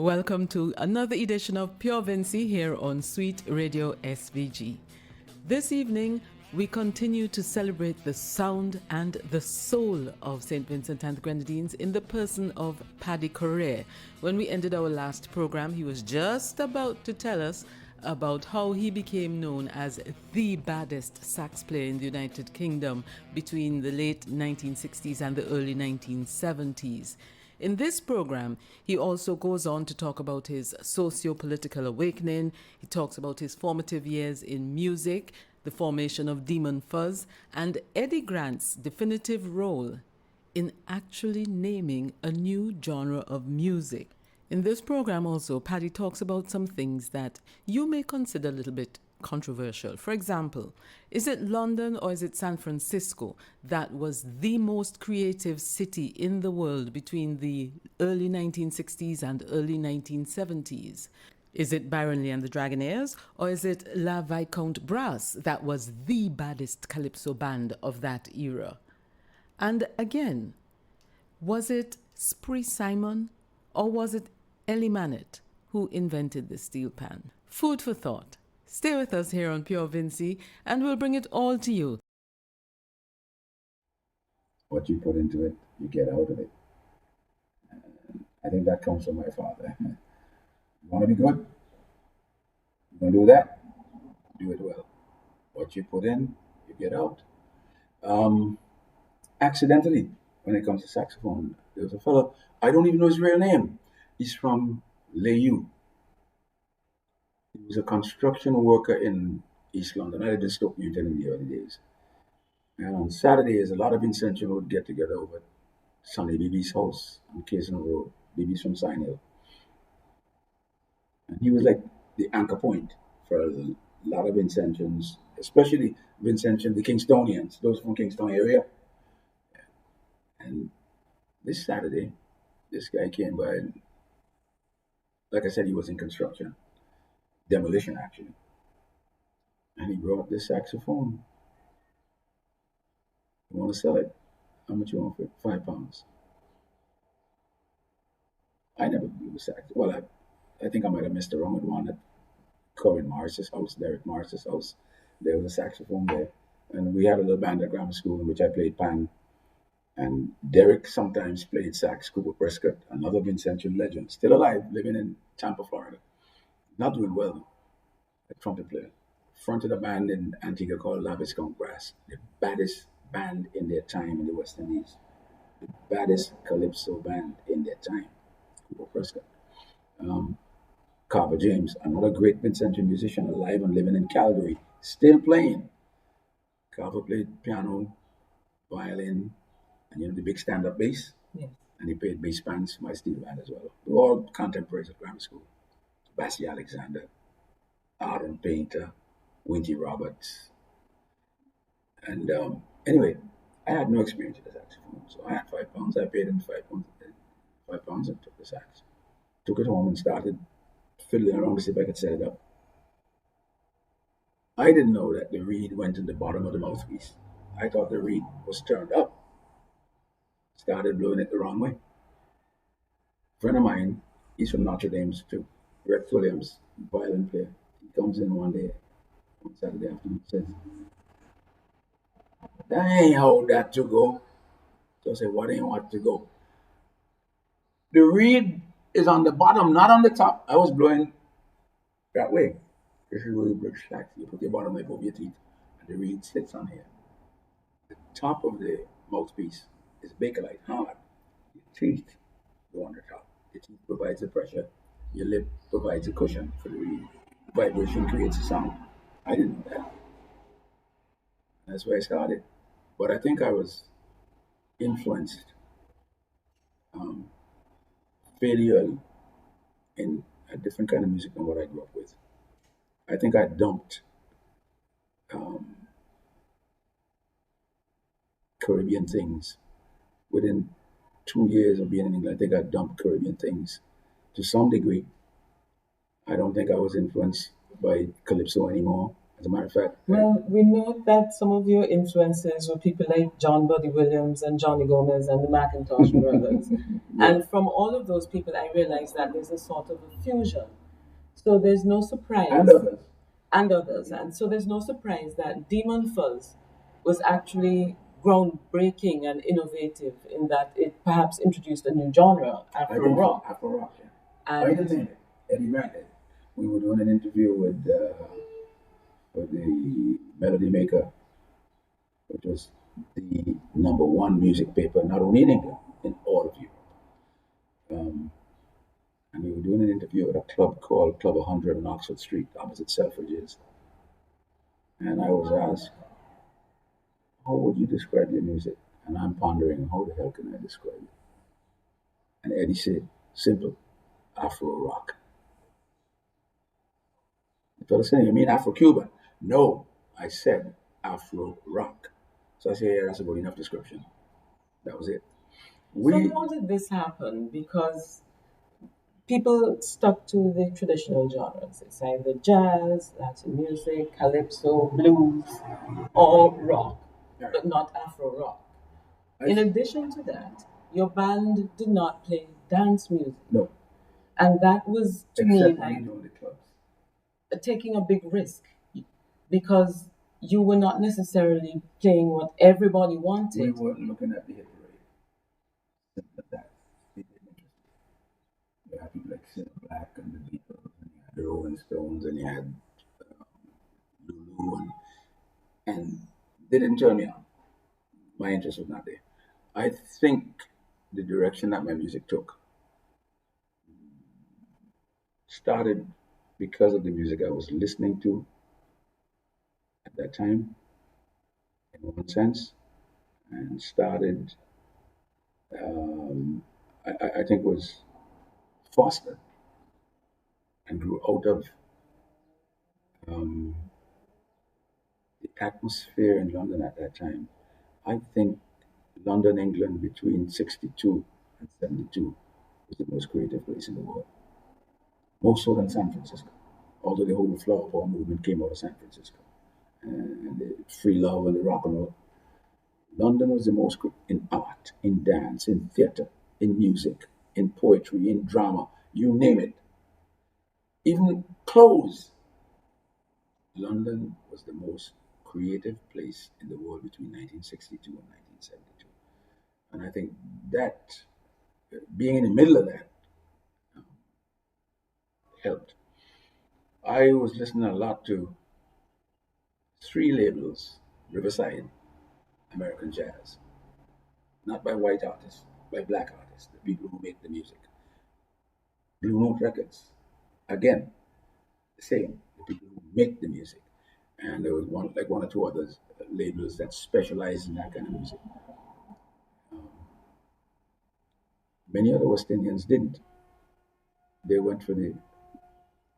Welcome to another edition of Pure Vincy here on Sweet Radio SVG. This evening, we continue to celebrate the sound and the soul of St. Vincent and the Grenadines in the person of Paddy Corea. When we ended our last program, he was just about to tell us about how he became known as the baddest sax player in the United Kingdom between the late 1960s and the early 1970s. In this program, he also goes on to talk about his socio-political awakening. He talks about his formative years in music, the formation of Demon Fuzz, and Eddie Grant's definitive role in actually naming a new genre of music. In this program also, Paddy talks about some things that you may consider a little bit controversial. For example, is it London or is it San Francisco that was the most creative city in the world between the early 1960s and early 1970s? Is it Byron Lee and the Dragonaires, or is it La Viscount Brass that was the baddest calypso band of that era? And again, was it Spree Simon or was it Ellie Manet who invented the steelpan? Food for thought. Stay with us here on Pure Vincy, and we'll bring it all to you. What you put into it, you get out of it. I think that comes from my father. You want to be good? You want to do that? Do it well. What you put in, you get out. Accidentally, when it comes to saxophone, there was a fellow, I don't even know his real name. He's from Leyu. He was a construction worker in East London. I lived in Stoke Newton in the early days. And on Saturdays, a lot of Vincentian would get together over at Sonny Beebe's house on Casino Road. Beebe's from Sign Hill. And he was like the anchor point for a lot of Vincentians, especially Vincentian, the Kingstonians, those from Kingston area. And this Saturday, this guy came by, and like I said, he was in construction. Demolition, actually. And he brought this saxophone. You want to sell it? How much you want for it? £5. I never blew a sax. Well, I think I might have missed around with one at Corin Morris's house, Derek Morris's house. There was a saxophone there. And we had a little band at grammar school in which I played pan. And Derek sometimes played sax. Cooper Prescott, another Vincentian legend, still alive, living in Tampa, Florida. Not doing well, though. A trumpet player. Fronted a band in Antigua called La Viscount Brass, the baddest band in their time in the West Indies. The baddest calypso band in their time. Cooper Prescott. Carver James, another great Vincentian musician, alive and living in Calgary, still playing. Carver played piano, violin, and the big stand-up bass. Yes. And he played bass bands, my steel band as well. We were all contemporaries at grammar school. Bassy Alexander, Aaron Painter, Winty Roberts. And anyway, I had no experience with the saxophone. So I had £5. I paid him £5 and took the sax. Took it home and started fiddling around to see if I could set it up. I didn't know that the reed went in the bottom of the mouthpiece. I thought the reed was turned up. Started blowing it the wrong way. A friend of mine, he's from Notre Dame too. Rex Williams, violin player. He comes in one day, on Saturday afternoon, says, "That ain't how that to go." So I said, "What ain't what to go?" The reed is on the bottom, not on the top. I was blowing that way. This is where you blow sax. You put your bottom lip over your teeth, and the reed sits on here. The top of the mouthpiece is bakelite, hard. Your teeth go on the top. Your teeth provides the pressure. Your lip provides a cushion for the reed. Vibration creates a sound. I didn't know that. That's where I started. But I think I was influenced fairly early in a different kind of music than what I grew up with. I think I dumped Caribbean things. Within 2 years of being in England, I think I dumped Caribbean things to some degree. I don't think I was influenced by calypso anymore. As a matter of fact, Well, we know that some of your influences were people like John Buddy Williams and Johnny Gomez and the Macintosh brothers. yeah, And from all of those people, I realized that there's a sort of a fusion. So there's no and surprise, others. and others. And so there's no surprise that Demon Fuzz was actually groundbreaking and innovative in that it perhaps introduced a new genre, I Afro think so. rock. Afro rock. Yeah. I didn't And name it. Eddie Grant did. We were doing an interview with the Melody Maker, which was the number one music paper, not only in England, in all of Europe. And we were doing an interview at a club called Club 100 on Oxford Street, opposite Selfridges. And I was asked, how would you describe your music? And I'm pondering, how the hell can I describe it? And Eddie said, simple, Afro rock. The fellow said, you mean Afro Cuban? No, I said Afro rock. So I said, yeah, that's a good enough description. That was it. so how did this happen? Because people stuck to the traditional genres. It's either jazz, Latin music, calypso, blues, or rock, but not Afro rock. In addition to that, your band did not play dance music. No. And that was, to me, Except like when you know the clubs. taking a big risk because you were not necessarily playing what everybody wanted. We weren't looking at the hit parade. Simple as that. It didn't interest me. You had people like Sid Black and the Beatles, and you had the Rolling Stones, and you had Lulu, and they didn't turn me on. My interest was not there. I think the direction that my music took started because of the music I was listening to at that time, in one sense, and started, I think, was fostered and grew out of um, the atmosphere in London at that time. I think London, England, between 62 and 72 was the most creative place in the world, more so than San Francisco. Although the whole flower power movement came out of San Francisco, and the free love and the rock and roll. London was the most in art, in dance, in theatre, in music, in poetry, in drama, you name it. Even clothes. London was the most creative place in the world between 1962 and 1972. And I think that being in the middle of that helped. I was listening a lot to three labels: Riverside, American jazz, not by white artists, by black artists, the people who make the music. Blue Note Records, again, the same, the people who make the music. And there was one or two others labels that specialize in that kind of music. Um, Many other West Indians didn't. They went for the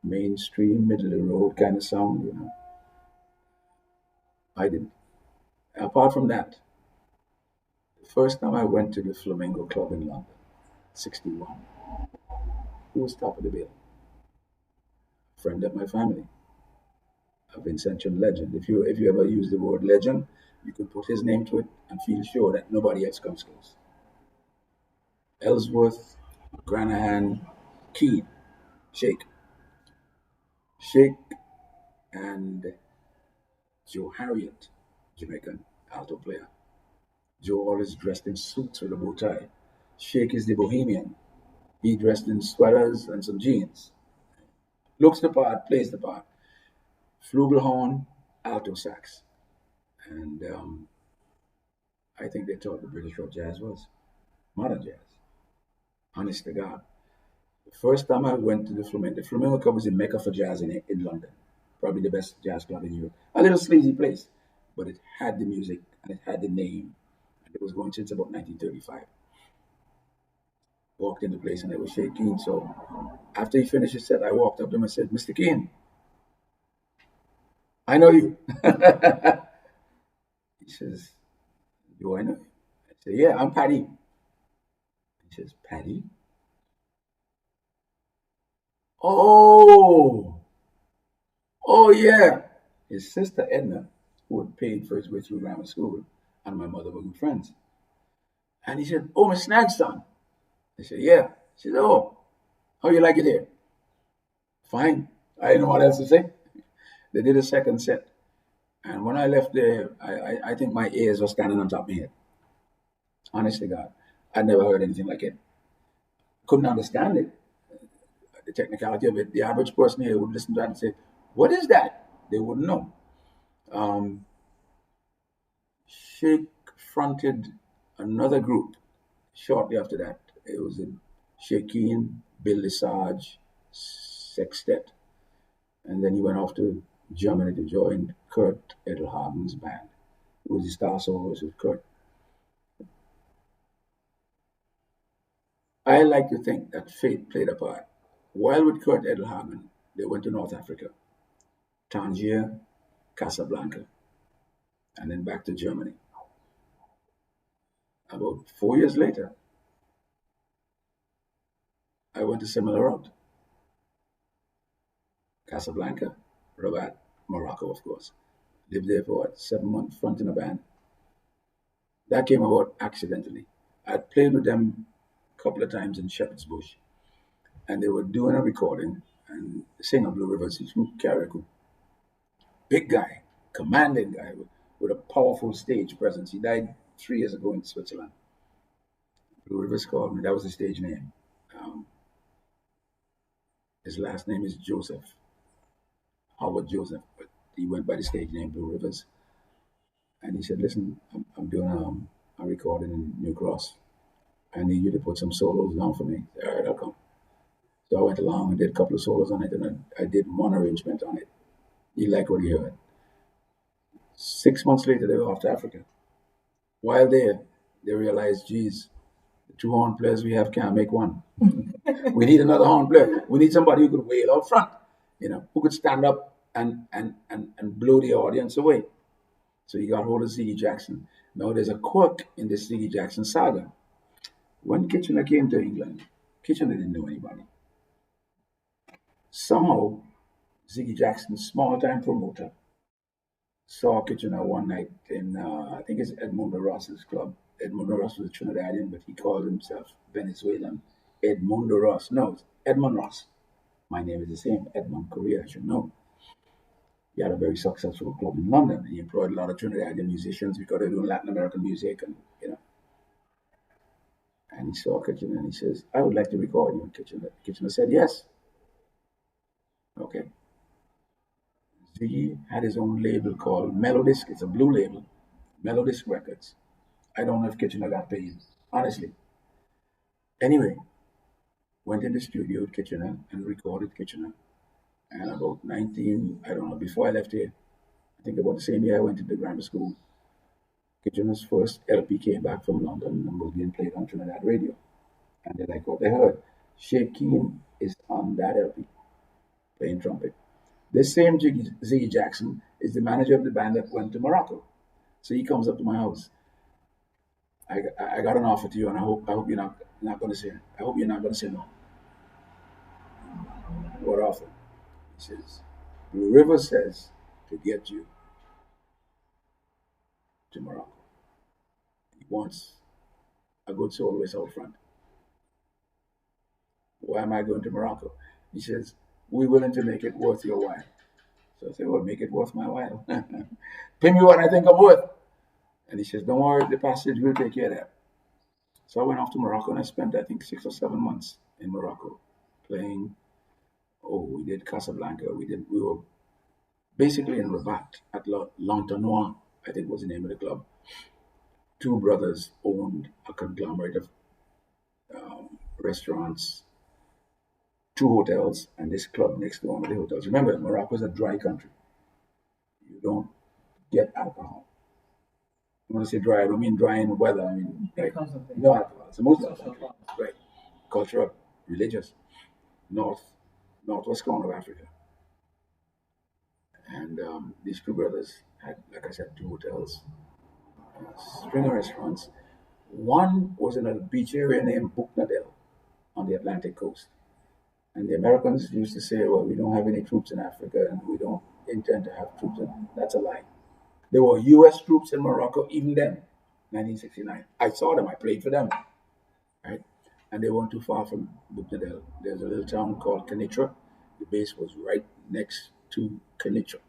mainstream, middle of the road kind of sound. I didn't. Apart from that, the first time I went to the Flamingo Club in London, 61, who was top of the bill? A friend of my family, a Vincentian legend. If you ever use the word legend, you can put his name to it and feel sure that nobody else comes close. Ellsworth, Granahan, Keane, Shake. Shake and Joe Harriet, Jamaican alto player. Joe always dressed in suits with a bow tie. Shake is the bohemian. He dressed in sweaters and some jeans. Looks the part, plays the part. Flugelhorn, alto sax. And I think they taught the British what jazz was. Modern jazz. Honest to God. The first time I went to the Flamingo Club was the mecca for jazz in London. Probably the best jazz club in Europe. A little sleazy place, but it had the music and it had the name. And it was going since about 1935. Walked in the place and it was shaking. So after he finished his set, I walked up to him and said, Mr. Keane, I know you. He says, do I know you? I said, yeah, I'm Paddy. He says, Paddy? Oh, oh yeah. his sister Edna, who had paid for his way through grammar school, and my mother were good friends. And he said, "Oh, Miss Snag's son." I said, "Yeah." She said, "Oh, how you like it here?" "Fine." I didn't know what else to say. They did a second set. And when I left there, I think my ears were standing on top of my head. Honestly, God, I'd never heard anything like it. Couldn't understand it, the technicality of it. The average person here would listen to that and say, "What is that?" They wouldn't know. Um, Sheikh fronted another group shortly after that. It was a Sheikhin Bill Lesage sextet. And then he went off to Germany to join Kurt Edelhagen's band. It was the star soloist with Kurt. I like to think that fate played a part. While with Kurt Edelhagen, they went to North Africa, Tangier, Casablanca, and then back to Germany. About 4 years later, I went a similar route. Casablanca, Rabat, Morocco, of course. Lived there for 7 months, fronting a band. That came about accidentally. I'd played with them a couple of times in Shepherd's Bush, and they were doing a recording, and the singer Blue Rivers, he's from Carriacou. Big guy, commanding guy with a powerful stage presence. He died 3 years ago in Switzerland. Blue Rivers called me. That was his stage name. Um, his last name is Joseph, Howard Joseph, but he went by the stage name Blue Rivers. And he said, "Listen, I'm doing a recording in New Cross. I need you to put some solos down for me." I said, "All right, I'll come." So I went along and did a couple of solos on it, and I did one arrangement on it. He liked what he heard. 6 months later, they were off to Africa. While there, they realized, geez, the two horn players we have can't make one. We need another horn player. We need somebody who could wail out front, who could stand up and blow the audience away. So he got hold of Ziggy Jackson. Now there's a quirk in this Ziggy Jackson saga. When Kitchener came to England, Kitchener didn't know anybody. Somehow, Ziggy Jackson, small-time promoter, saw Kitchener one night in, I think it's Edmundo Ross's club. Edmundo Ross was a Trinidadian, but he called himself Venezuelan. Edmundo Ross. No, it's Edmund Ross. My name is the same, Edmund Corea, as you know. He had a very successful club in London. He employed a lot of Trinidadian musicians because they're doing Latin American music, and. And he saw Kitchener and he says, "I would like to record you." And Kitchener said, "Yes." Okay. Ziggy had his own label called Melodisc. It's a blue label, Melodisc Records. I don't know if Kitchener got paid, honestly. Anyway, went in the studio with Kitchener and recorded Kitchener. And about 19, I don't know, before I left here, I think about the same year I went into grammar school, Kitchener's first LP came back from London and was being played on Trinidad radio. And they like what they heard. Sheikh Keen is on that LP, playing trumpet. This same Ziggy Jackson is the manager of the band that went to Morocco. So he comes up to my house. I got an offer to you, and I hope you're not going to say. I hope you're not going to say no. What offer? He says, "Blue River says to get you to Morocco. He wants a good soloist out front." "Why am I going to Morocco?" He says, "We're willing to make it worth your while." So I said, "Well, make it worth my while. Pay me what I think I'm worth." And he says, "Don't worry, the passage will take care of that." So I went off to Morocco and I spent, I think, 6 or 7 months in Morocco playing. Oh, we did Casablanca. We were basically in Rabat at L'Entonnoir, I think was the name of the club. Two brothers owned a conglomerate of restaurants, two hotels, and this club next to one of the hotels. Remember, Morocco is a dry country. You don't get alcohol. When I say dry, I don't mean dry in weather. I mean no alcohol. It's a Muslim country, right? Cultural, religious, northwest corner of Africa. And these two brothers had, like I said, two hotels, string of restaurants. One was in a beach area named Buknadel on the Atlantic coast. And the Americans used to say, well, we don't have any troops in Africa and we don't intend to have troops in. That's a lie. There were U.S. troops in Morocco even then, 1969. I saw them. I played for them, right? And they weren't too far from Buknadel. There's a little town called Kenitra. The base was right next to Kenitra.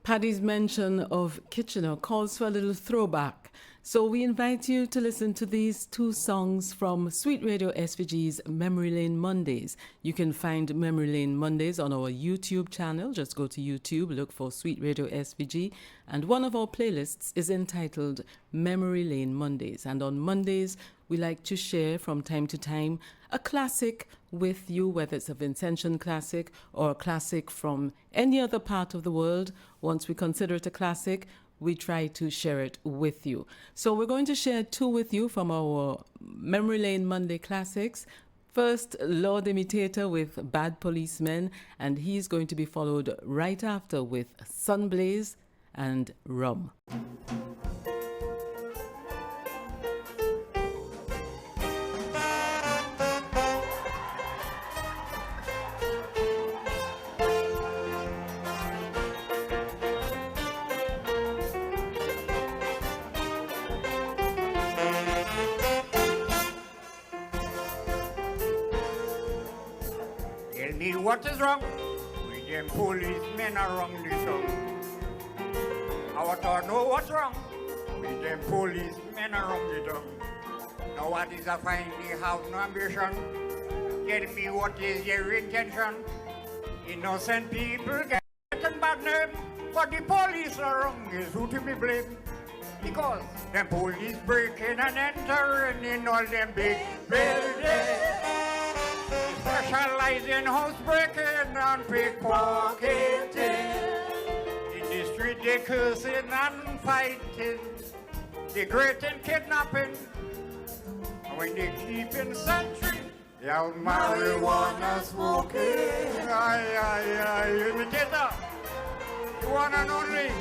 Paddy's mention of Kitchener calls for a little throwback. So we invite you to listen to these two songs from Sweet Radio SVG's Memory Lane Mondays. You can find Memory Lane Mondays on our YouTube channel. Just go to YouTube, look for Sweet Radio SVG. And one of our playlists is entitled Memory Lane Mondays. And on Mondays, we like to share from time to time a classic with you, whether it's a Vincentian classic or a classic from any other part of the world. Once we consider it a classic, we try to share it with you. So we're going to share two with you from our Memory Lane Monday classics. First, Lord Imitator with Bad Policemen, and he's going to be followed right after with Sunblaze and Rum. Tell me what is wrong with them policemen around the town. I want to know what's wrong with them policemen around the town. Now what is a fine, they have no ambition. Tell me what is your intention. Innocent people get a bad name, but the police around is who to be blamed. Because them police breaking and entering in all them big buildings. Specialize in housebreaking and pickpocketing. In the street they cursing and fighting. They great in kidnapping. And when they keep in sentry, they have marijuana smoking. Aye, imitator. The one and only.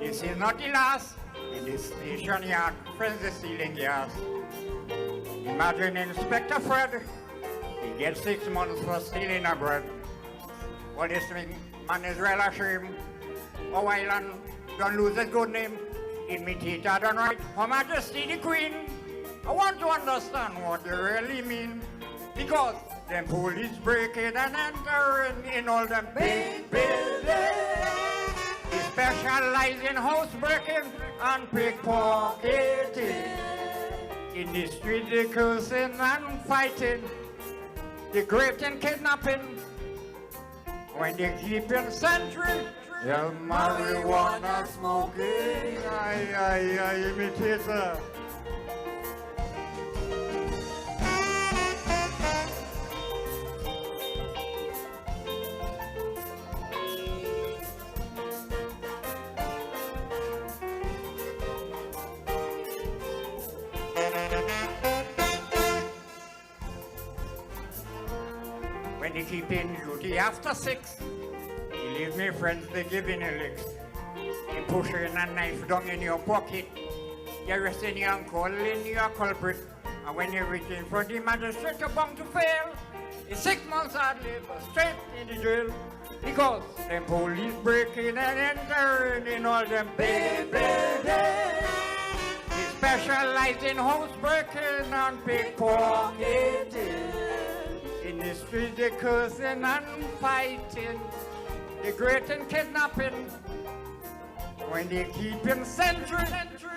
This is not the last in this station yard, friends the stealing gas. Imagine Inspector Fred, he gets 6 months for stealing a bread. Well, this man is real ashamed. Oh, Island don't lose his good name. Imitator done right. Her Majesty the Queen, I want to understand what they really mean. Because them police breaking and entering in all them big buildings. They specialize in housebreaking and pickpocketing. In the street they cursing and fighting. They great in kidnapping. When they keep in sentry, they're marijuana smoking. Aye, imitator. When they keep in duty after 6, you leave me friends, they give in a licks. They push in a knife down in your pocket. You arrest in your uncle in your culprit. And when you reach in front of the magistrate, you're bound to fail. It's 6 months hard labor, straight in the jail. Because them police breaking and entering in all them big buildings. They specialize in housebreaking and pickpocketing. In the street they cursing and fighting. They great in kidnapping. When they keep in sentry,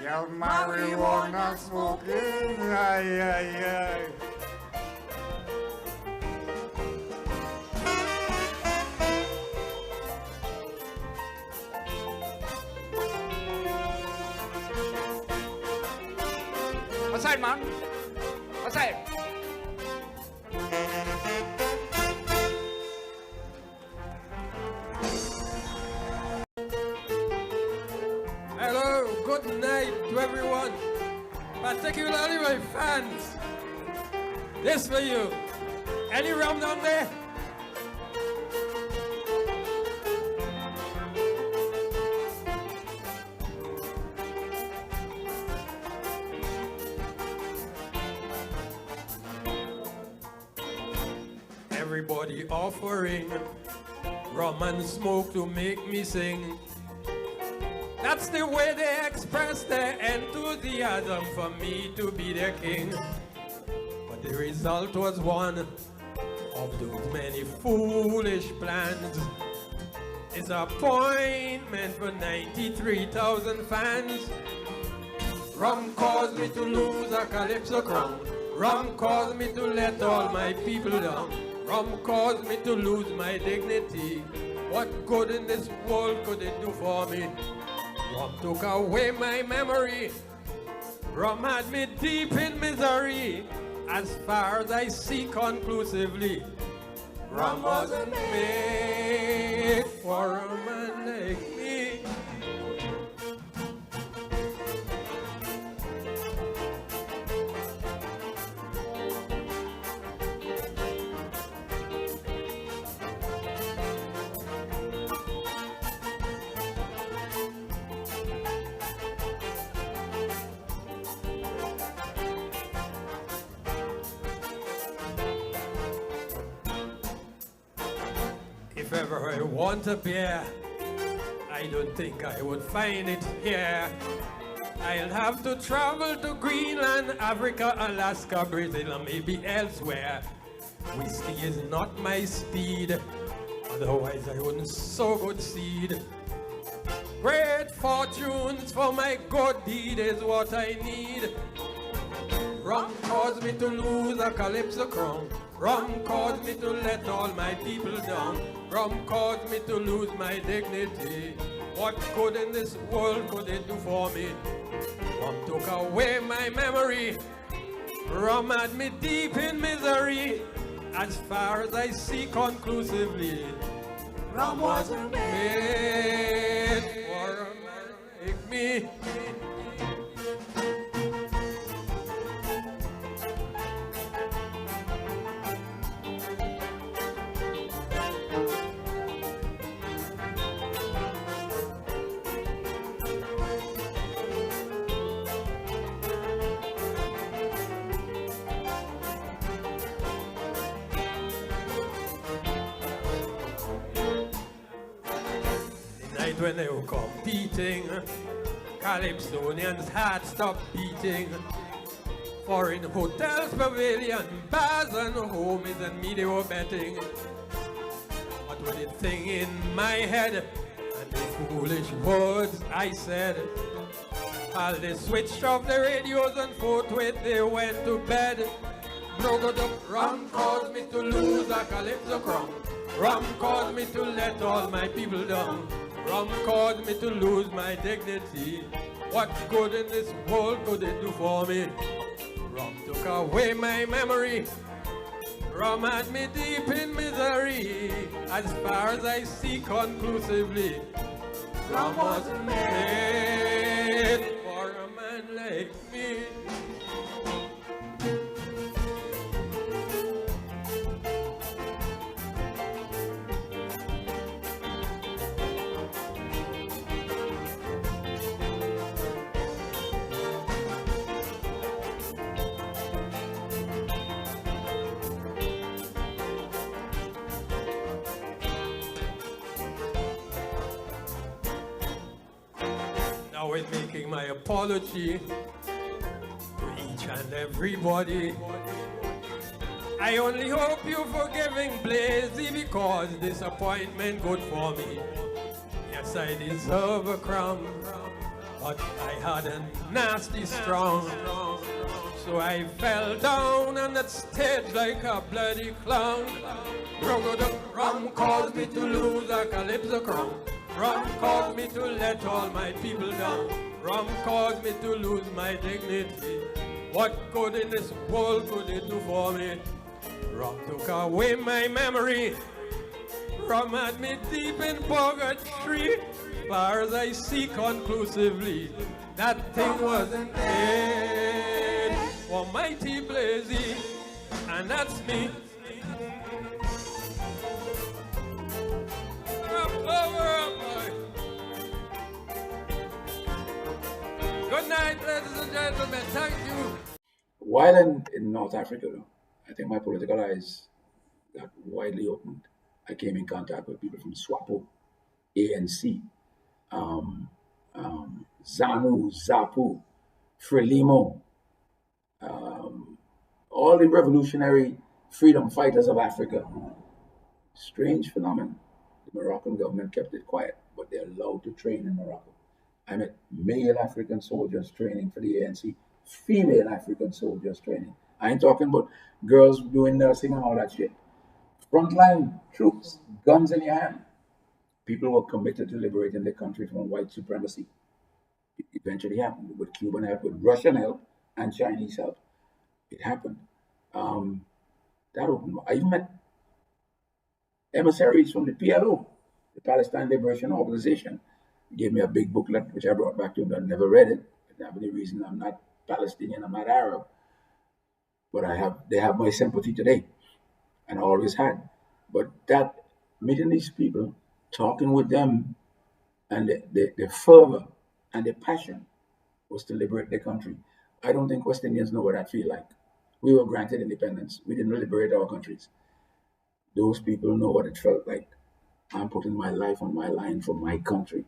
you have marijuana smoking. Aye. What's that, man? What's that? Hello, good night to everyone. particularly my fans. This for you. Any rum down there? Everybody offering rum and smoke to make me sing. That's the way they express their enthusiasm for me to be their king. But the result was one of those many foolish plans. Disappointment for 93,000 fans. Rum caused me to lose a calypso crown. Rum caused me to let all my people down. Rum caused me to lose my dignity. What good in this world could it do for me? Rum took away my memory. Rum had me deep in misery. As far as I see conclusively, rum wasn't made for a man like me. If ever I want a beer, I don't think I would find it here. I'll have to travel to Greenland, Africa, Alaska, Brazil, or maybe elsewhere. Whiskey is not my speed, otherwise I wouldn't sow good seed. Great fortunes for my good deed is what I need. Rum caused me to lose a calypso crown. Rum caused me to let all my people down. Rum caused me to lose my dignity. What good in this world could it do for me? Rum took away my memory. Rum had me deep in misery. As far as I see conclusively, rum wasn't made for a man like me. When they were competing, Calypsonians had stopped beating. For in hotels, pavilion, bars and homes and me they were betting. But with the thing in my head and the foolish words I said, as they switched off the radios and forthwith they went to bed. Rum caused me to lose a calypso crown. Rum caused me to let all my people down. Rum caused me to lose my dignity. What good in this world could it do for me? Rum took away my memory. Rum had me deep in misery. As far as I see conclusively, rum wasn't made for a man like me. Now in making my apology to each and everybody, I only hope you're forgiving Blazy because disappointment good for me. Yes, I deserve a crown, but I had a nasty strong. So I fell down on that stage like a bloody clown. Rum caused me to lose a calypso crown. Rum caused me to let all my people down. Rum caused me to lose my dignity. What good in this world could it do for me? Rum took away my memory. Rum had me deep in purgatory. Far as I see conclusively, that thing wasn't there. for mighty Blazy, and that's me. Good night, ladies and gentlemen. Thank you. While in North Africa, though, I think my political eyes got widely opened. I came in contact with people from SWAPO, ANC, ZANU, ZAPU, FRELIMO, all the revolutionary freedom fighters of Africa. Strange phenomenon. The Moroccan government kept it quiet, but they're allowed to train in Morocco. I met male African soldiers training for the ANC, female African soldiers training. I ain't talking about girls doing nursing and all that shit. Frontline troops, guns in your hand. People were committed to liberating the country from white supremacy. It eventually happened with Cuban help, with Russian help, and Chinese help. It happened. That opened. I even met emissaries from the PLO, the Palestine Liberation Organization. They gave me a big booklet, which I brought back to them. I never read it. I didn't have any reason. I'm not Palestinian. I'm not Arab. But they have my sympathy today, and I always had. But that meeting these people, talking with them, and the fervor and the passion was to liberate the country. I don't think West Indians know what that feel like. We were granted independence. We didn't liberate our countries. Those people know what it felt like. I'm putting my life on my line for my country.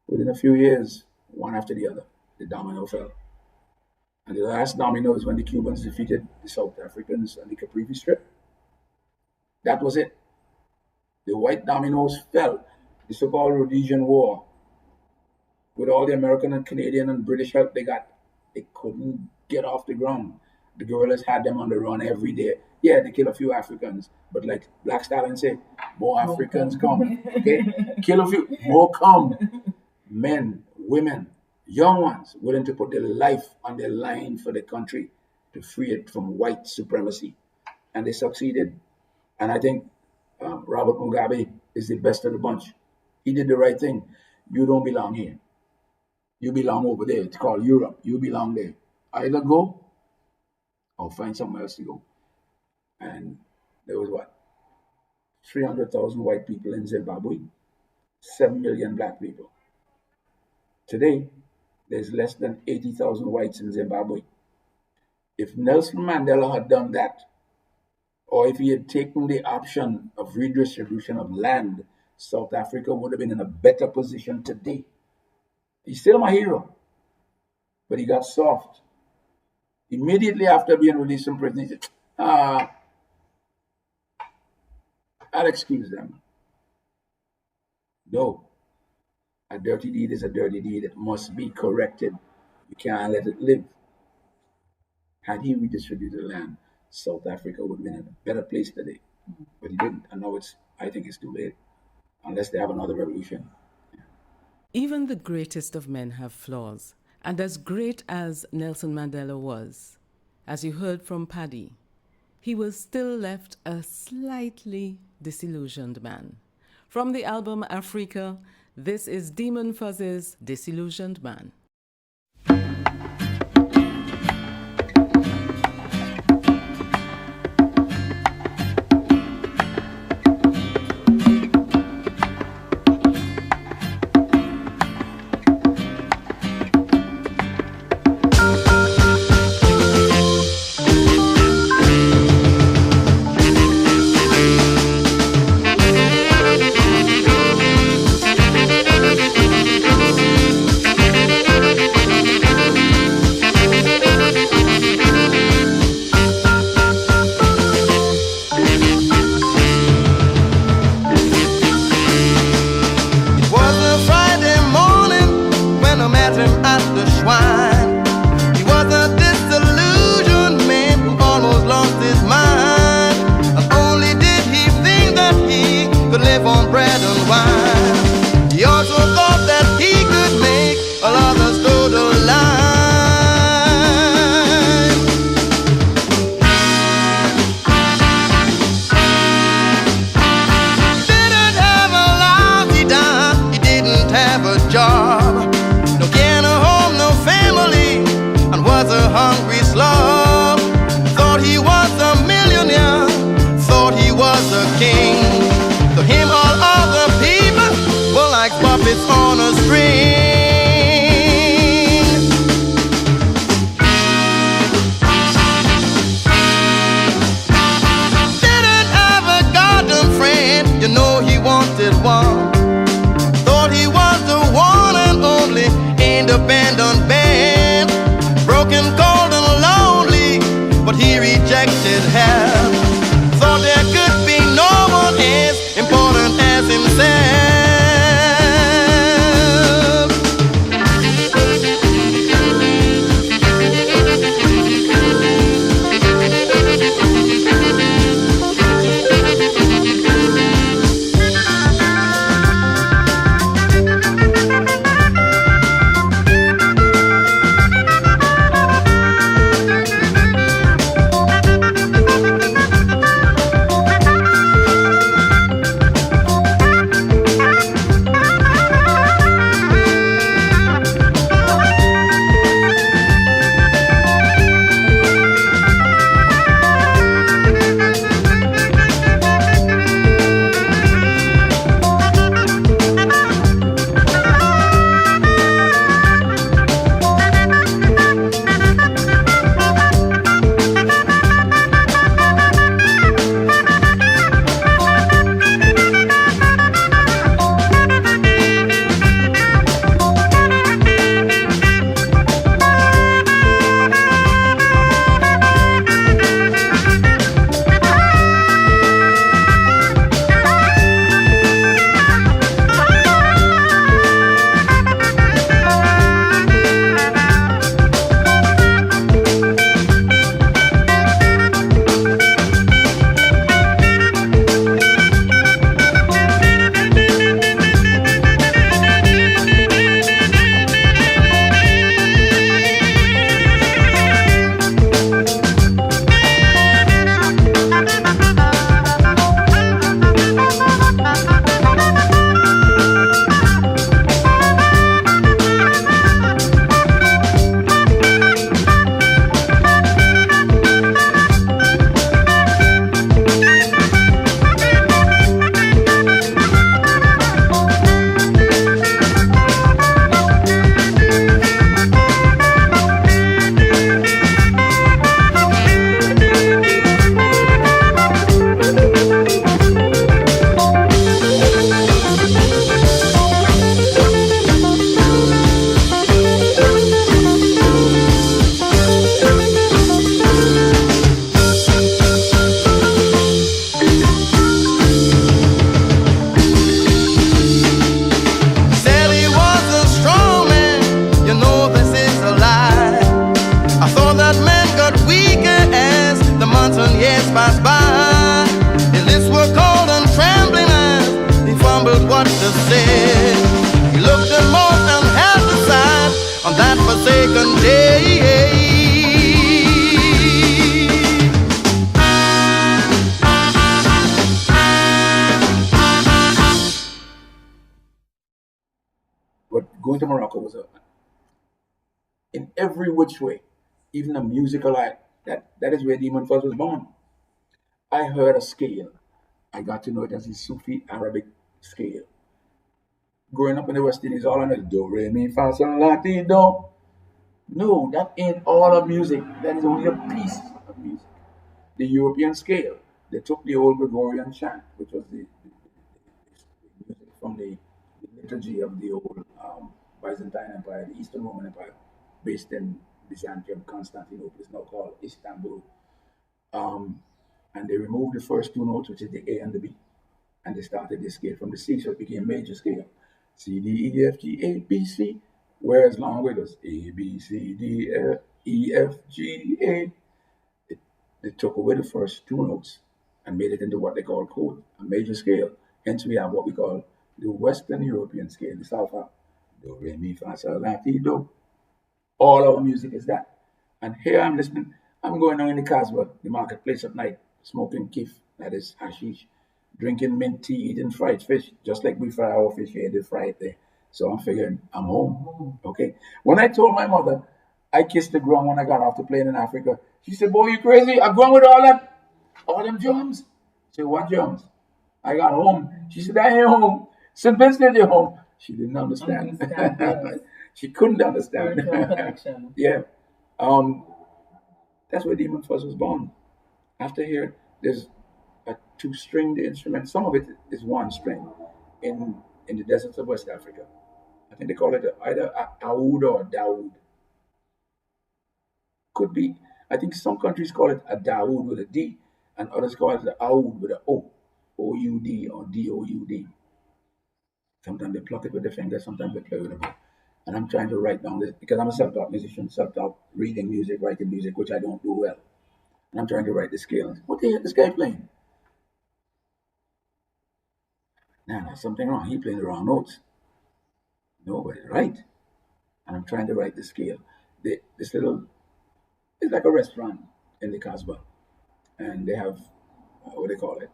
Within a few years, one after the other, the domino fell. And the last domino is when the Cubans defeated the South Africans on the Caprivi Strip. That was it. The white dominoes fell. The so-called Rhodesian War, with all the American and Canadian and British help they got, they couldn't get off the ground. The guerrillas had them on the run every day. Yeah, they kill a few Africans, but like Black Stalin said, more Africans come. Okay, kill a few, more come. Men, women, young ones willing to put their life on the line for the country to free it from white supremacy, and they succeeded. And I think Robert Mugabe is the best of the bunch. He did the right thing. You don't belong here. You belong over there. It's called Europe. You belong there. Either go or find somewhere else to go. And there was 300,000 white people in Zimbabwe, 7 million black people. Today, there's less than 80,000 whites in Zimbabwe. If Nelson Mandela had done that, or if he had taken the option of redistribution of land, South Africa would have been in a better position today. He's still my hero, but he got soft. Immediately after being released from prison, he said, I'll excuse them. No, a dirty deed is a dirty deed. It must be corrected. You can't let it live. Had he redistributed the land, South Africa would have been in a better place today. But he didn't, and now I think it's too late, unless they have another revolution. Even the greatest of men have flaws. And as great as Nelson Mandela was, as you heard from Paddy, he was still left a slightly disillusioned man. From the album Africa, this is Demon Fuzz's Disillusioned Man. but he rejected help. Thought there could be no one as important as himself. Going to Morocco was in every which way, even a musical act. That is where Demon Fuzz was born. I heard a scale. I got to know it as the Sufi Arabic scale. Growing up in the West Indies, all I know is do, re, mi, fa, sol, la, ti, do. No, that ain't all of music. That is only a piece of music. The European scale, they took the old Gregorian chant, which was the music from the liturgy of the old Byzantine Empire, the Eastern Roman Empire, based in Byzantium, Constantinople, is now called Istanbul. And they removed the first two notes, which is the A and the B, and they started the scale from the C, so it became major scale. C, D, E, F, G, A, B, C. Whereas long way was A, B, C, D, E, F, G, A. They took away the first two notes and made it into what they call chord, a major scale. Hence we have what we call the Western European scale, the Salfa. Do, re, mi, fa, sol, la, ti, do. All our music is that. And here I'm listening. I'm going on in the Casbah, the marketplace at night, smoking kif, that is hashish, drinking mint tea, eating fried fish, just like we fry our fish here, they fry it there. So I'm figuring I'm home. Okay. When I told my mother I kissed the ground when I got off the plane in Africa, she said, "Boy, you crazy? I'm going with all them germs." I said, "What germs?" I got home. She said, "I ain't home. St. Vincent, you're home." She didn't understand. Yes. She couldn't understand. Yeah. That's where Demon Fuzz was born. After here, there's a two-stringed instrument. Some of it is one string in the deserts of West Africa. I think they call it either a oud or a daoud. Could be. I think some countries call it a Daoud with a D, and others call it the Aoud with a O, O-U-D or D-O-U-D. Sometimes they pluck it with the finger, sometimes they play with the book. And I'm trying to write down this because I'm a self-taught musician, self-taught reading music, writing music, which I don't do well. And I'm trying to write the scale. What the hell is this guy playing? Nah, there's something wrong. He playing the wrong notes. No, but it's right. And I'm trying to write the scale. This little, it's like a restaurant in the Casbah. And they have, what they call it?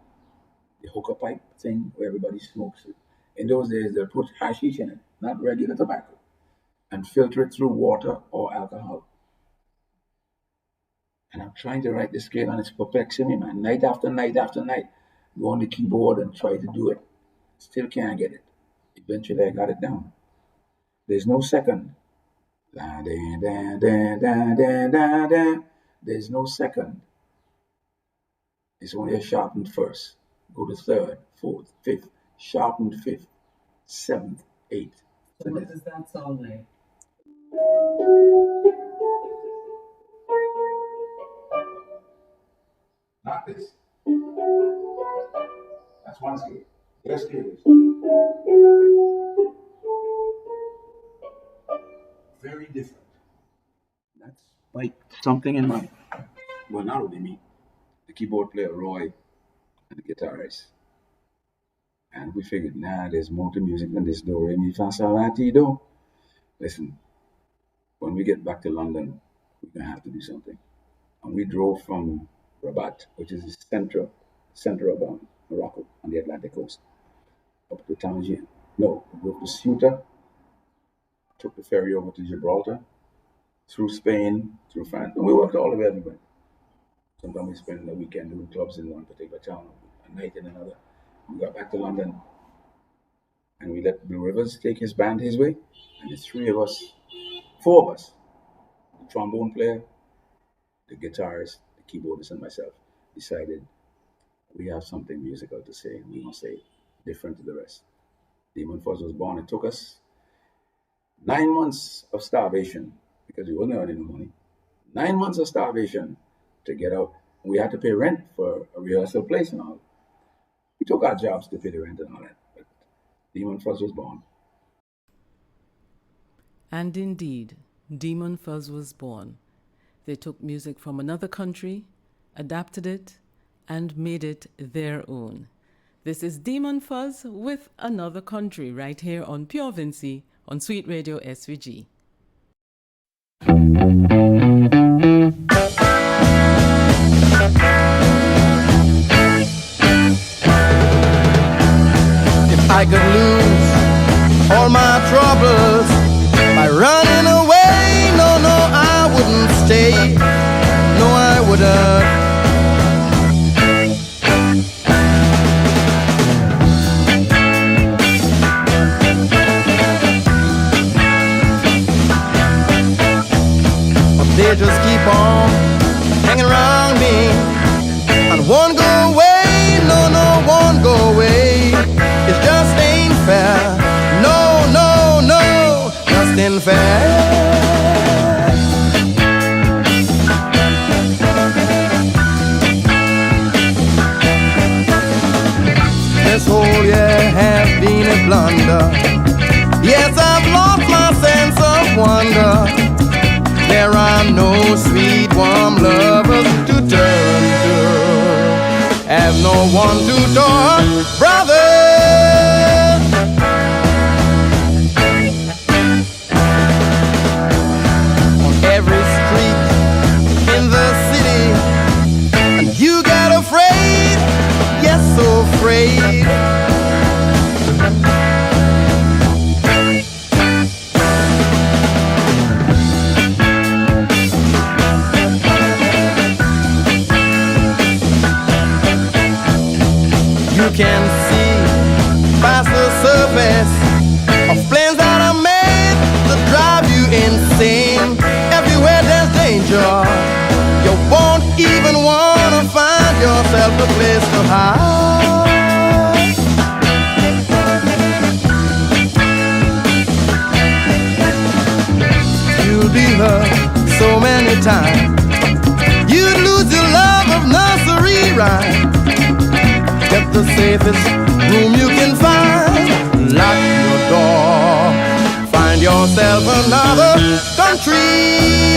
The hookah pipe thing where everybody smokes it. In those days, they put hashish in it, not regular tobacco, and filter it through water or alcohol. And I'm trying to write the scale, and it's perplexing me, man. Night after night after night, go on the keyboard and try to do it. Still can't get it. Eventually, I got it down. There's no second. Da, da, da, da, da, da, da. There's no second. It's only a sharpened first. Go to third, fourth, fifth, sharpened fifth, seventh, eighth. So what does that sound like? Not this. That's one scale. Their scale is very different. That's like something in my, well, not only me, the keyboard player Roy and the guitarist. And we figured, nah, there's more to music than this do, re, mi, fa, sol, la, ti, do. Listen, when we get back to London, we're going to have to do something. And we drove from Rabat, which is the center of Morocco on the Atlantic coast, up to Tangier. No, we drove to Ceuta, took the ferry over to Gibraltar, through Spain, through France, and we worked all the way everywhere. Sometimes we spend the weekend doing clubs in one particular town, a night in another. We got back to London, and we let Blue Rivers take his band his way, and the four of us, the trombone player, the guitarist, the keyboardist, and myself, decided we have something musical to say, and we must say it different to the rest. Demon Fuzz was born. It took us 9 months of starvation, because we wasn't earning no money. 9 months of starvation to get out. We had to pay rent for a rehearsal place and all. We took our jobs to pay the rent and all that, but Demon Fuzz was born. And indeed, Demon Fuzz was born. They took music from another country, adapted it, and made it their own. This is Demon Fuzz with Another Country right here on Pure Vincy on Sweet Radio SVG. If I could lose all my troubles by running away, no, I wouldn't stay. No, I wouldn't. They just keep on hanging around me and won't go away, no, won't go away. It just ain't fair, no, just ain't fair. This whole year has been a blunder. Yes, I've lost my sense of wonder. There are no sweet, warm lovers to turn to. Have no one to talk, brother. On every street in the city, and you got afraid, yes, so afraid. You can see past the surface of planes that are made to drive you insane. Everywhere there's danger, you won't even want to find yourself a place to hide. You'll be hurt so many times, there's another country.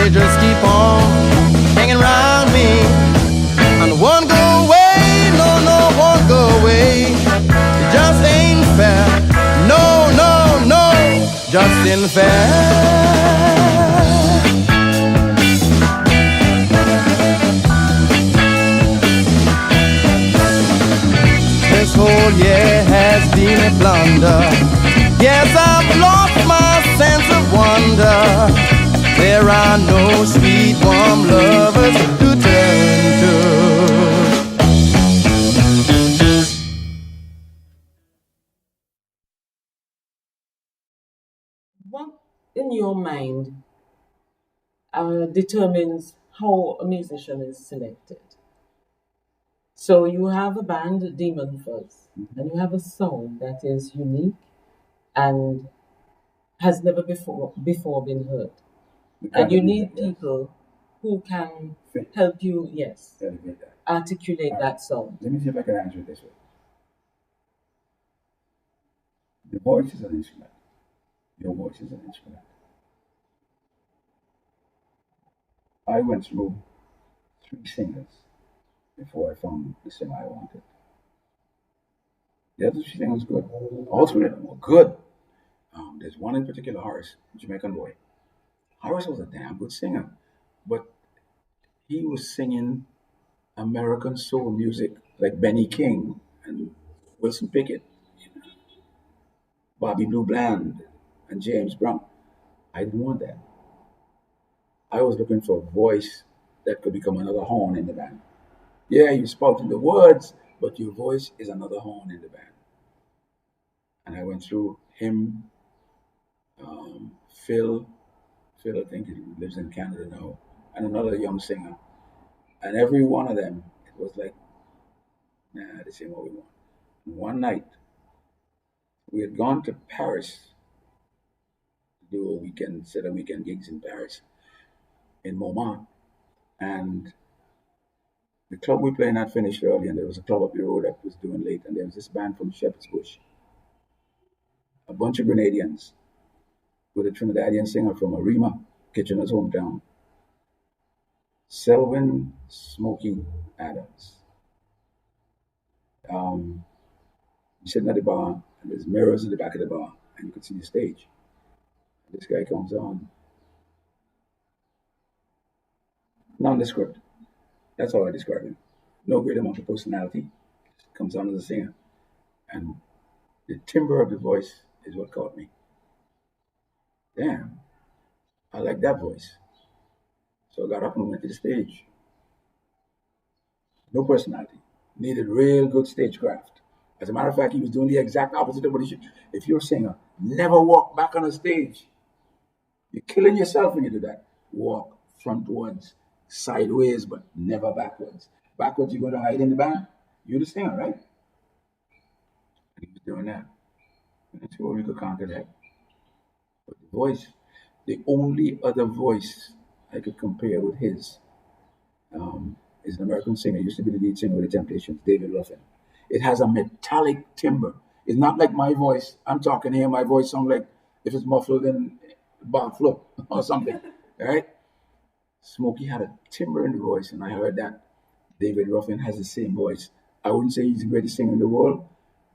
they just keep on hanging around me. And one go away, no, no, one go away. It just ain't fair. No, no, no, just ain't fair. This whole year has been a blunder. Yes, I've lost my sense of wonder. There are no sweet, warm lovers to turn to. What in your mind determines how a musician is selected? So you have a band, Demon Fuzz, and you have a sound that is unique and has never before been heard. And you need people who can help you, yes, articulate that sound. Let me see if I can answer it this way. The voice is an instrument. Your voice is an instrument. I went through 3 singers before I found the singer I wanted. The other 3 singers were good. All 3 of them were good. There's one in particular, Horace, Jamaican boy. Horace was a damn good singer, but he was singing American soul music like Benny King and Wilson Pickett, Bobby Blue Bland, and James Brown. I didn't want that. I was looking for a voice that could become another horn in the band. Yeah, you're spouting the words, but your voice is another horn in the band. And I went through him, Phil, I think he lives in Canada now, and another young singer. And every one of them, it was like, nah, this ain't what we want. And one night, we had gone to Paris to do a set of weekend gigs in Paris, in Montmartre. And the club we played at finished early, and there was a club up the road that was doing late, and there was this band from Shepherd's Bush, a bunch of Grenadians, with a Trinidadian singer from Arima, Kitchener's hometown, Selwyn Smokey Adams. You're sitting at the bar, and there's mirrors at the back of the bar, and you could see the stage. This guy comes on, nondescript. That's how I describe him. No great amount of personality. Comes on as a singer, and the timbre of the voice is what caught me. Damn, I like that voice. So I got up and went to the stage. No personality. Needed real good stagecraft. As a matter of fact, he was doing the exact opposite of what he should. If you're a singer, never walk back on a stage. You're killing yourself when you do that. Walk frontwards, sideways, but never backwards. Backwards, you're going to hide in the band. You're the singer, right? And he was doing that. And that's where we could conquer that. But the voice, the only other voice I could compare with his is an American singer. He used to be the lead singer with the Temptations, David Ruffin. It has a metallic timbre. It's not like my voice. I'm talking here, my voice sounds like if it's muffled in bar flow or something, right? Smokey had a timbre in the voice, and I heard that. David Ruffin has the same voice. I wouldn't say he's the greatest singer in the world,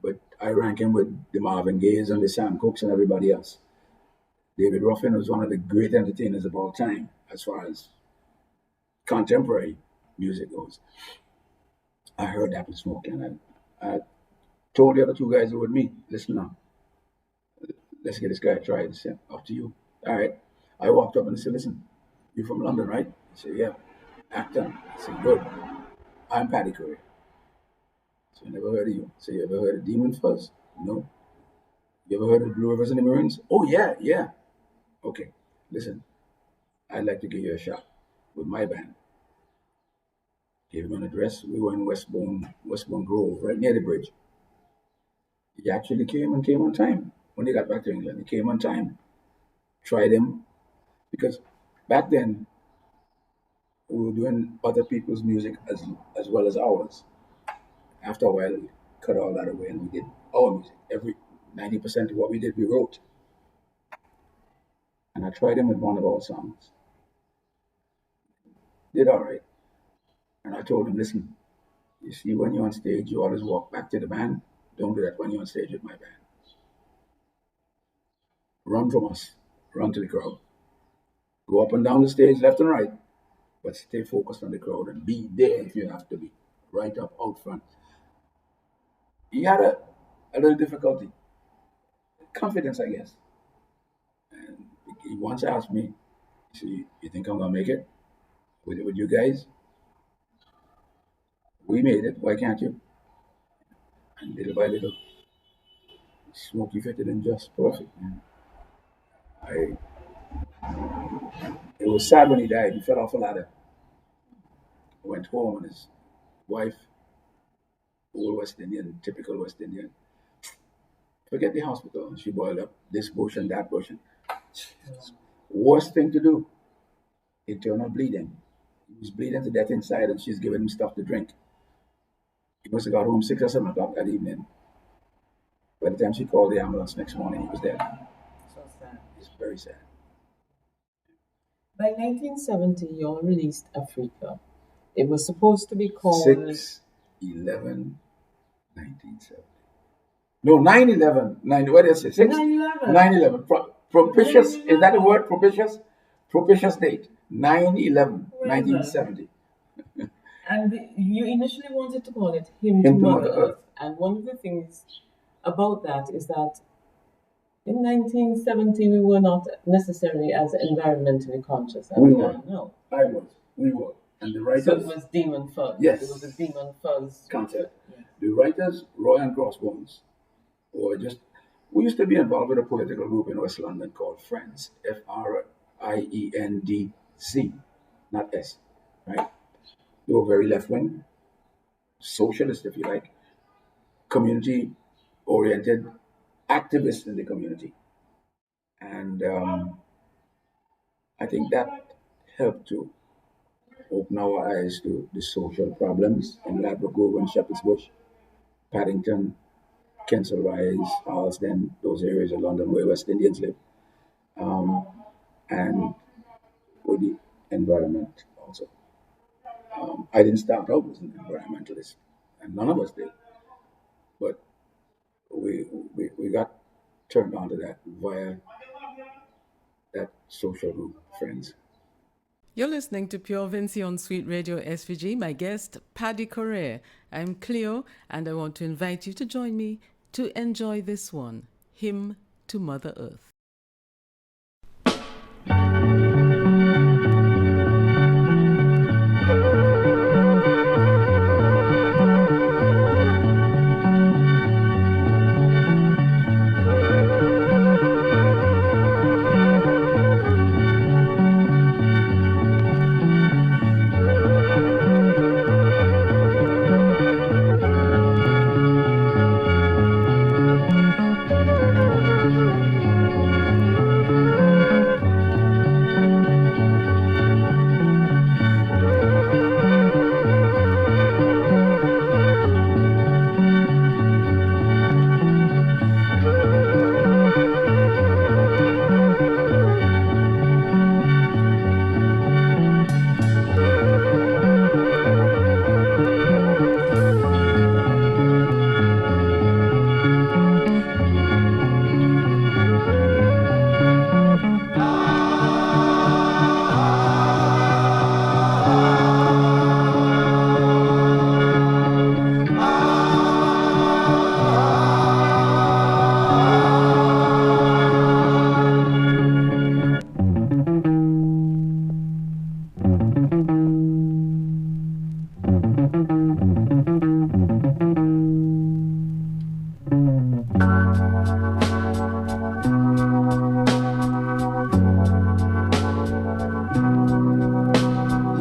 but I rank him with the Marvin Gayes and the Sam Cookes and everybody else. David Ruffin was one of the great entertainers of all time as far as contemporary music goes. I heard that with Smokey, and I told the other 2 guys who were with me, listen now, let's get this guy tried. I said, up to you. All right. I walked up and I said, listen, you from London, right? He said, yeah. Actor. I said, good. I'm Paddy Corea. So I never heard of you. So you ever heard of Demon Fuzz? No. You ever heard of Blue Rivers and the Marines? Oh, yeah. Okay. Listen, I'd like to give you a shot with my band. Gave him an address. We were in Westbourne Grove, right near the bridge. He actually came on time. When he got back to England, he came on time. Tried him. Because back then, we were doing other people's music as well as ours. After a while, we cut all that away and we did our music. 90% of what we did, we wrote. And I tried him with one of our songs. did all right. And I told him, listen, you see, when you're on stage, you always walk back to the band. Don't do that when you're on stage with my band. Run from us. Run to the crowd. Go up and down the stage, left and right, but stay focused on the crowd and be there if you have to be. Right up out front. He had a little difficulty. Confidence, I guess. And he once asked me, you think I'm going to make it with you guys? We made it. Why can't you? And little by little, Smokey fitted in just perfect, man. It was sad when he died. He fell off a ladder. Went home and his wife, old West Indian, typical West Indian, forget the hospital. She boiled up this bush and that bush. Worst thing to do, internal bleeding. He was bleeding to death inside and she's giving him stuff to drink. He must have got home 6 or 7 o'clock that evening. By the time she called the ambulance next morning, he was dead. So sad. It's very sad. By 1970, you all released Africa. It was supposed to be called 6/11/1970. No, 9/11. What did I say? 9/11. 9/11. Propitious. Is that the word? Propitious? Propitious date. 9/11/1970. And you initially wanted to call it Hymn to Mother Earth. And one of the things about that is that in 1970 we were not necessarily as environmentally conscious as We we were. are now. We were. And the writers. So it was Demon Fuzz. Yes. It was a Demon Fuzz concept. Yeah. The writers, Roy and Crossbones, we used to be involved with a political group in West London called Friends, FRIENDC, not S, right? They were very left-wing, socialist, if you like, community-oriented, activists in the community. And I think that helped to open our eyes to the social problems in Ladbroke Grove and Shepherd's Bush, Paddington, Kensal Rise, Harlesden, those areas of London where West Indians live, and with the environment also. I didn't start out as an environmentalist, and none of us did, but we got turned on to that via that social group, Friends. You're listening to Pure Vincy on Sweet Radio SVG. My guest, Paddy Corea. I'm Cleo, and I want to invite you to join me to enjoy this one, Hymn to Mother Earth.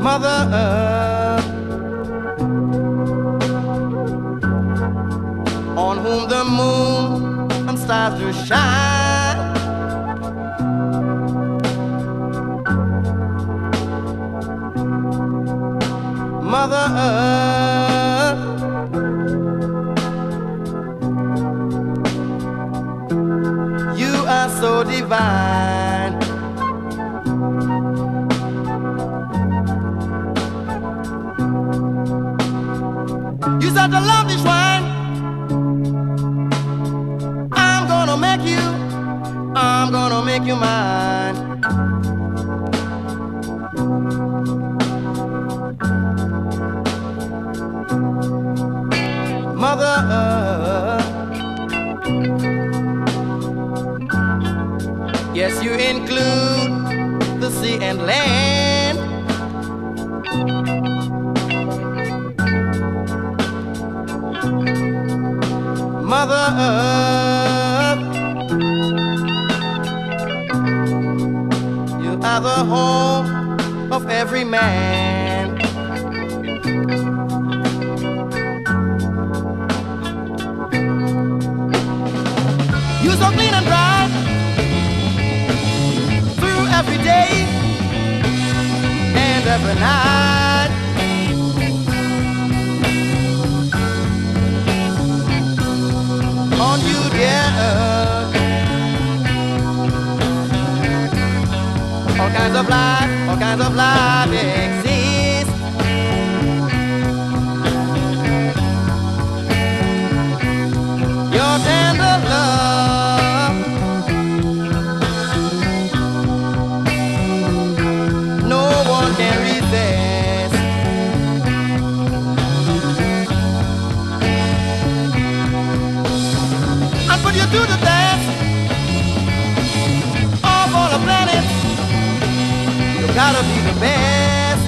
Mother Earth, on whom the moon and stars do shine. Mother Earth, you are so divine. you mine. Mother Earth, yes, you include the sea and land. Mother Earth, you are the home of every man. You so clean and dry through every day and every night. On you, dear earth, all kinds of life exist. Your tender love, no one can resist. And put you to the test of all the planets. You gotta be the best.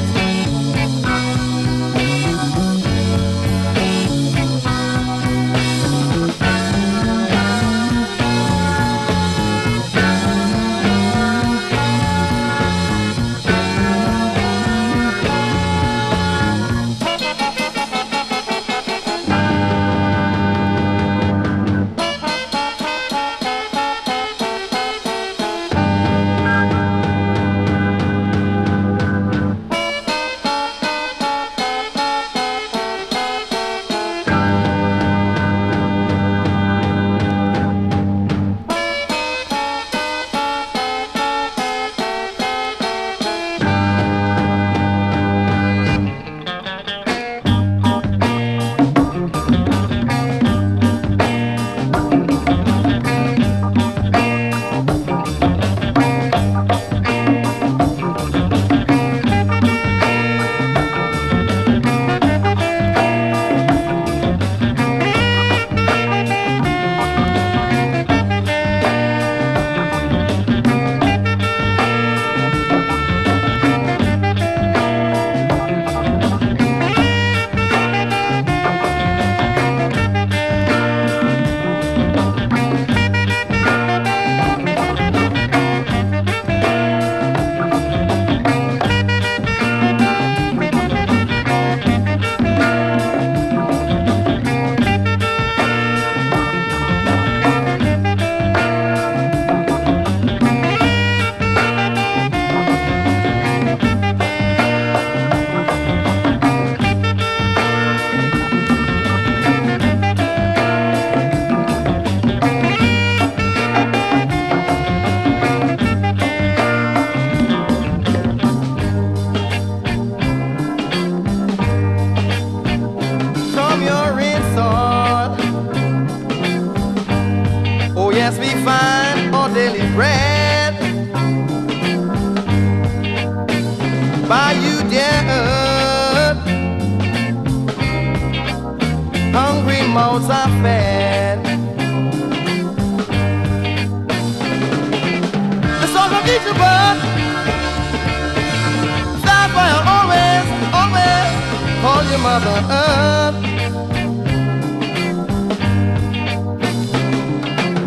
By you, dear earth, hungry mouths are fed. The song of each bird, that's why I'll always, always call you Mother Earth.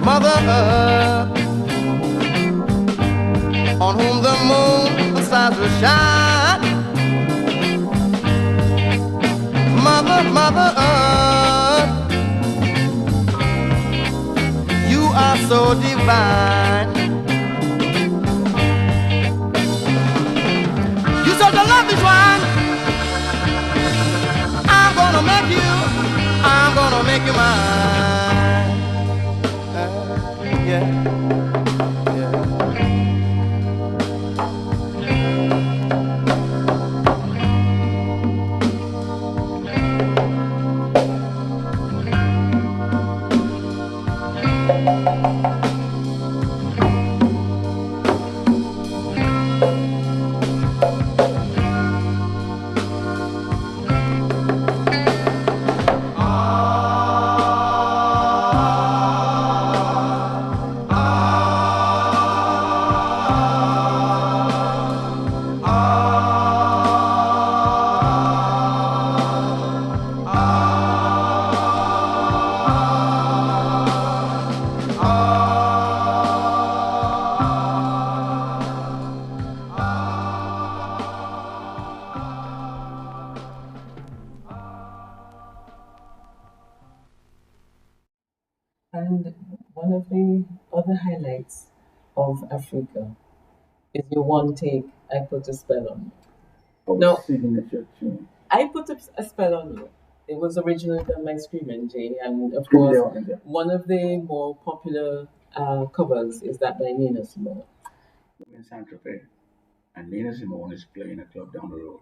Mother Earth, on whom the moon, the stars will shine. Mother, Mother Earth, you are so divine. You such a lovely swan. I'm gonna make you mine. Yeah. Nights of Africa is your one take, I Put a Spell on You. I was No. singing the church tune. I Put a Spell on You. It was originally done by Screaming Jay, and of Screaming course, Jay Hawkins, yeah. one of the more popular covers is that by Nina Simone. We're in Saint Tropez, and Nina Simone is playing a club down the road.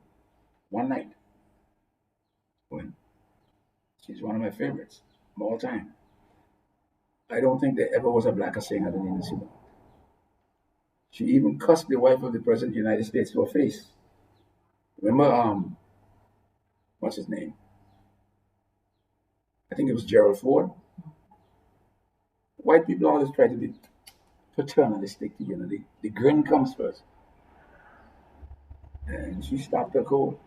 One night, when she's one of my favorites of all time. I don't think there ever was a blacker singer than Nina Simone. She even cussed the wife of the President of the United States to her face. Remember, what's his name? I think it was Gerald Ford. White people always try to be paternalistic, you know, the grin comes first. And she stopped her cold.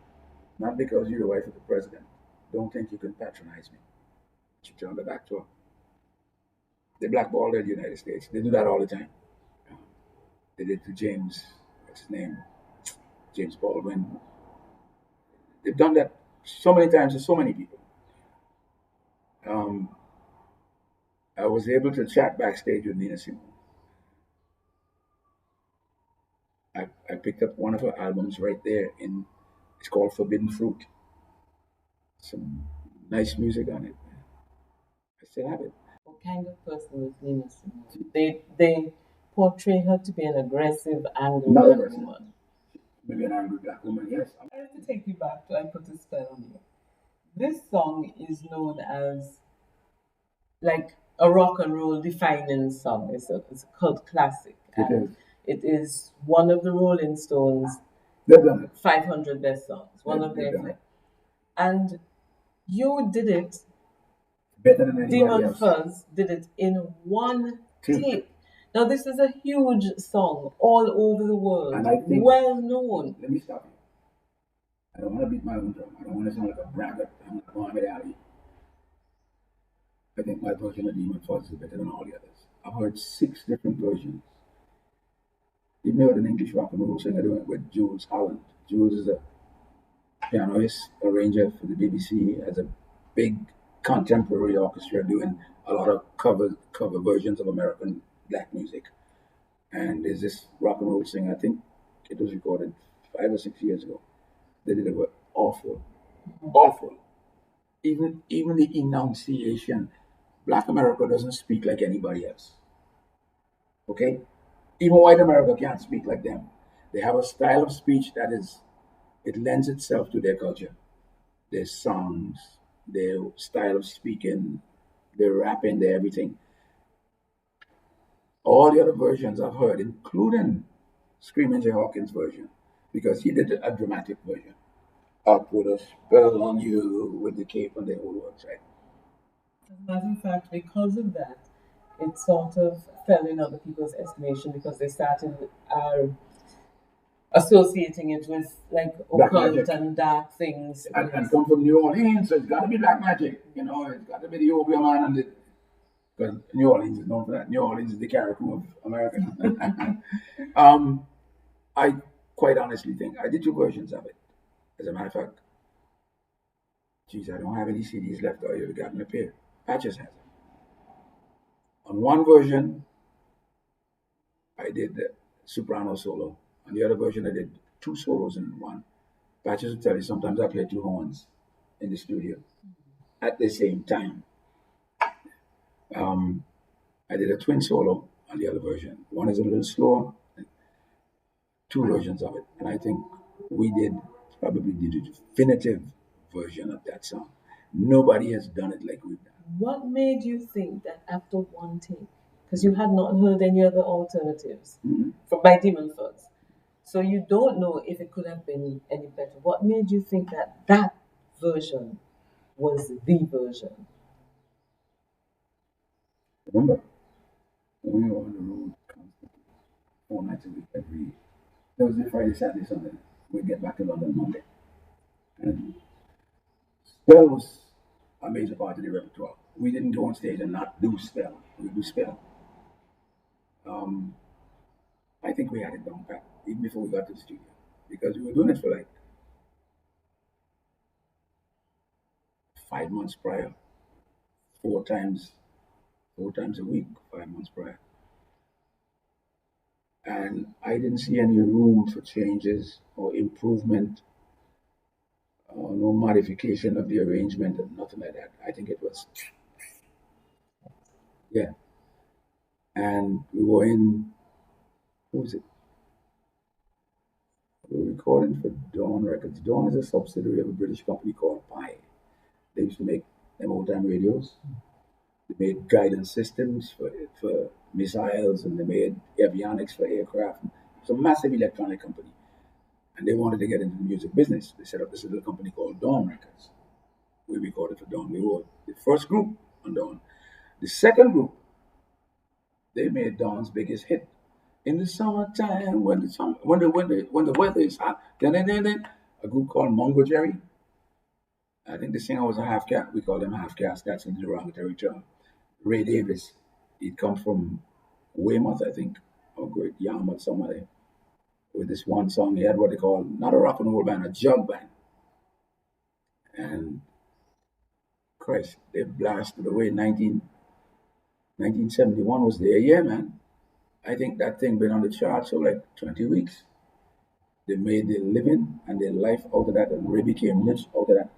Not because you're the wife of the president. Don't think you can patronize me. She turned her back to her. They blackballed her in the United States. They do that all the time. They did to James, what's his name? James Baldwin. They've done that so many times to so many people. I was able to chat backstage with Nina Simone. I picked up one of her albums right there it's called Forbidden Fruit. Some nice music on it. I still have it. What kind of person was Nina Simone? They portray her to be an aggressive, angry Not black aggressive. woman. Maybe an angry black woman, yes. I have to take you back to I Put a Spell on You. This song is known as like a rock and roll defining song. It's a cult classic. It is. It is one of the Rolling Stones' They've done it. 500 best songs. One of They've done their, it. and you did it. Better than anybody Demon else. Fuzz did it in one take. Now this is a huge song all over the world, And I think, well known. Let me stop you. I don't want to beat my own drum. I don't want to sound like a braggart. I'm not Muhammad Ali. I think my version of Demon Fuzz is better than all the others. I've heard 6 different versions. Even heard an English rock and roll singer doing it with Jules Holland. Jules is a pianist, arranger for the BBC, has a big contemporary orchestra doing a lot of cover versions of American black music. And there's this rock and roll singer, I think it was recorded 5 or 6 years ago. They did it with awful. Even the enunciation. Black America doesn't speak like anybody else. Okay? Even white America can't speak like them. They have a style of speech it lends itself to their culture. Their songs, their style of speaking, their rapping, their everything. All the other versions I've heard, including Screaming Jay Hawkins' version, because he did a dramatic version. I'll put a spell on you with the cape and the whole works, right? As a matter of fact, because of that, it sort of fell in other people's estimation because they started associating it with like Black occult magic. and dark things. And Yes. come from New Orleans, so it's got to be black magic. You know, it's got to be the Obeah man because New Orleans is known for that. New Orleans is the Caribou of America. I quite honestly think I did 2 versions of it. As a matter of fact, geez, I don't have any CDs left, or you'd have gotten a pair. Patches has it. On one version, I did the soprano solo. On the other version, I did 2 solos in one. Patches will tell you sometimes I play 2 horns in the studio at the same time. I did a twin solo on the other version. One is a little slower, 2 versions of it. And I think we did probably the definitive version of that song. Nobody has done it like we've done. What made you think that after one take, because you had not heard any other alternatives by Demon Fuzz, so you don't know if it could have been any better. What made you think that version was the version? Remember, when we were on the road constantly, 4 nights a week, every Thursday, Friday, Saturday, Sunday, we'd get back to London Monday. And spell was a major part of the repertoire. We didn't go on stage and not do spell. We would do spell. I think we had it down pat, even before we got to the studio, because we were doing it for like 5 months prior, 4 times a week, 5 months prior. And I didn't see any room for changes or improvement or no modification of the arrangement and nothing like that. I think it was, yeah. And we were in, who was it? We were recording for Dawn Records. Dawn is a subsidiary of a British company called Pi. They used to make them old-time radios. They made guidance systems for missiles, and they made avionics for aircraft. It's a massive electronic company. And they wanted to get into the music business. They set up this little company called Dawn Records. We recorded for Dawn. We were the first group on Dawn. The second group, they made Dawn's biggest hit. In the summertime, when the weather is hot, then a group called Mungo Jerry. I think the singer was a half caste. We call them half caste. That's a derogatory term. Ray Davis. He'd come from Weymouth, I think, or Great Yarmouth, somewhere. With this one song, he had what they call not a rock and roll band, a jug band. And Christ, they blasted away. 1971 was their year, man. I think that thing been on the charts for like 20 weeks. They made their living and their life out of that, and they became rich out of that.